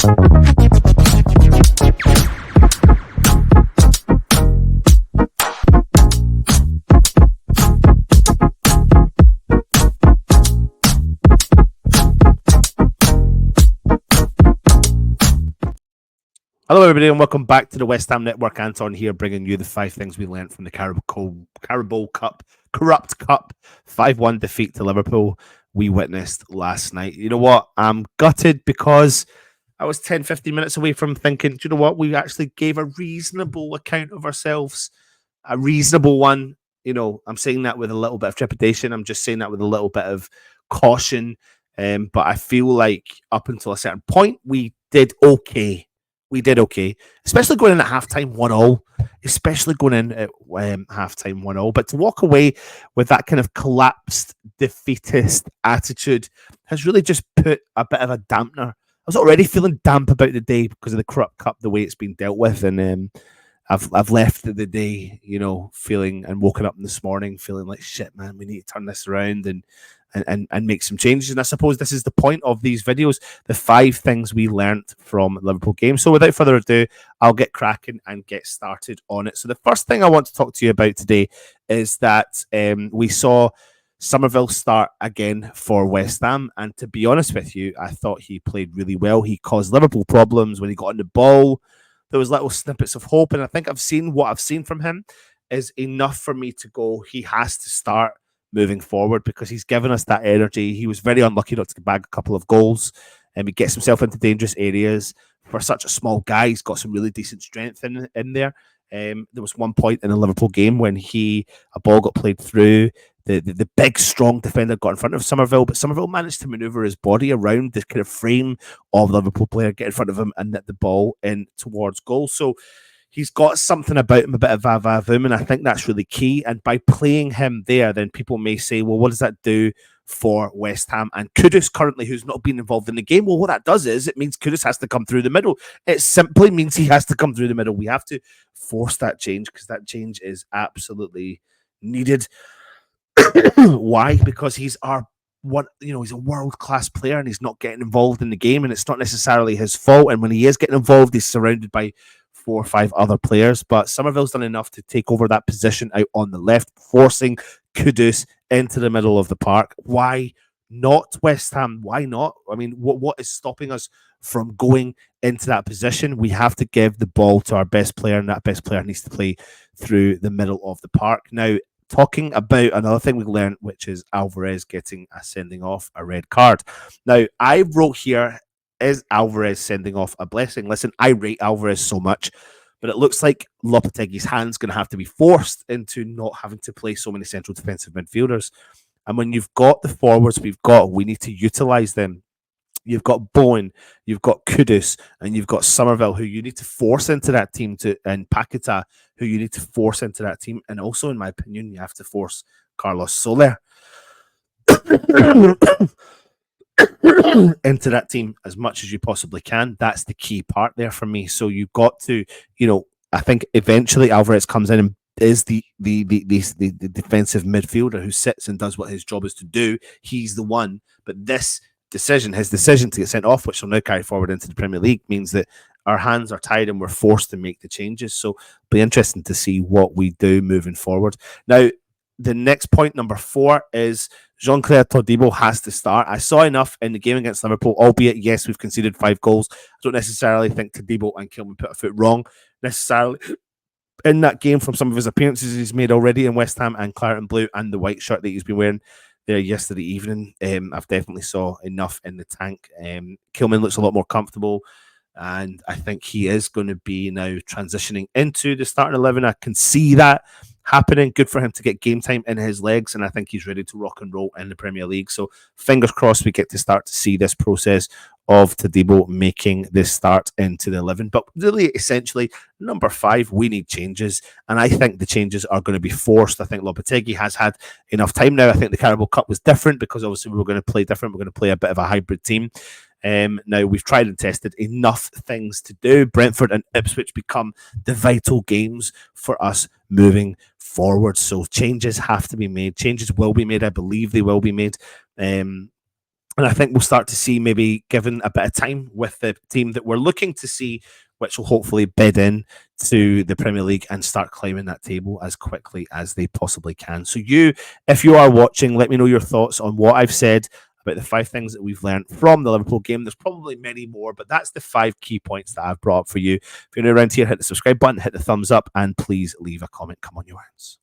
Hello, everybody, and welcome back to the West Ham Network. Anton here, bringing you the 5 things we learned from the Carabao Cup, Corrupt Cup 5-1 defeat to Liverpool we witnessed last night. You know what? I'm gutted because I was 10, 15 minutes away from thinking, do you know what? We actually gave a reasonable account of ourselves, a reasonable one. You know, I'm saying that with a little bit of trepidation. I'm just saying that with a little bit of caution. But I feel like up until a certain point, we did okay. We did okay, especially going in at halftime 1-0, especially going in at halftime 1-0. But to walk away with that kind of collapsed, defeatist attitude has really just put a bit of a dampener. I was already feeling damp about the day because of the Corrupt Cup, the way it's been dealt with, and I've left the day, you know, feeling and woken up this morning feeling like shit, man. We need to turn this around and make some changes. And I suppose this is the point of these videos, the 5 things we learned from the Liverpool game. So without further ado, I'll get cracking and get started on it. So the first thing I want to talk to you about today is that we saw Somerville start again for West Ham. And to be honest with you, I thought he played really well. He caused Liverpool problems when he got on the ball. There was little snippets of hope. And I think what I've seen from him is enough for me to go, he has to start moving forward because he's given us that energy. He was very unlucky not to bag a couple of goals, and he gets himself into dangerous areas. For such a small guy, he's got some really decent strength in there. There was one point in the Liverpool game when a ball got played through. The big, strong defender got in front of Somerville, but Somerville managed to maneuver his body around the kind of frame of the Liverpool player, get in front of him, and net the ball in towards goal. So he's got something about him, a bit of va-va-voom, and I think that's really key. And by playing him there, then people may say, well, what does that do for West Ham? And Kudus currently, who's not been involved in the game, well, what that does is it means Kudus has to come through the middle. It simply means he has to come through the middle. We have to force that change because that change is absolutely needed. Why? Because he's a world-class player and he's not getting involved in the game, and it's not necessarily his fault. And when he is getting involved, he's surrounded by 4 or 5 other players, but Somerville's done enough to take over that position out on the left, forcing Kudus into the middle of the park. Why not West Ham? Why not? I mean, what is stopping us from going into that position? We have to give the ball to our best player, and that best player needs to play through the middle of the park. Now, talking about another thing we learned, which is Alvarez getting a sending off, a red card. Now, I wrote here, is Alvarez sending off a blessing? Listen, I rate Alvarez so much, but it looks like Lopetegui's hand's going to have to be forced into not having to play so many central defensive midfielders. And when you've got the forwards we need to utilise them. You've got Bowen, you've got Kudus, and you've got Somerville, who you need to force into that team, and Paquetá, who you need to force into that team. And also, in my opinion, you have to force Carlos Soler into that team as much as you possibly can. That's the key part there for me. So you've got to, I think eventually Alvarez comes in and is the defensive midfielder who sits and does what his job is to do. He's the one. But his decision to get sent off, which will now carry forward into the Premier League, means that our hands are tied and we're forced to make the changes. So it'll be interesting to see what we do moving forward. Now, the next point, number 4, is Jean-Claire Todibo has to start. I saw enough in the game against Liverpool, albeit, yes, we've conceded 5 goals. I don't necessarily think Todibo and Kilman put a foot wrong necessarily in that game from some of his appearances he's made already in West Ham and Claret and Blue and the white shirt that he's been wearing there yesterday evening. I've definitely saw enough in the tank. Kilman looks a lot more comfortable, and I think he is going to be now transitioning into the starting 11. I can see that happening. Good for him to get game time in his legs, and I think he's ready to rock and roll in the Premier League. So fingers crossed we get to start to see this process of Todibo making this start into the 11. But really, essentially, number 5, we need changes, and I think the changes are going to be forced. I think Lopetegui has had enough time now. I think the Carabao Cup was different because obviously we were going to play different. We're going to play a bit of a hybrid team. Now, we've tried and tested enough things to do. Brentford and Ipswich become the vital games for us moving forward. So changes have to be made. Changes will be made. I believe they will be made. And I think we'll start to see, maybe given a bit of time with the team that we're looking to see, which will hopefully bid in to the Premier League and start climbing that table as quickly as they possibly can. So if you are watching, let me know your thoughts on what I've said about the 5 things that we've learned from the Liverpool game. There's probably many more, but that's the 5 key points that I've brought up for you. If you're new around here, hit the subscribe button, hit the thumbs up, and please leave a comment. Come on, you hands.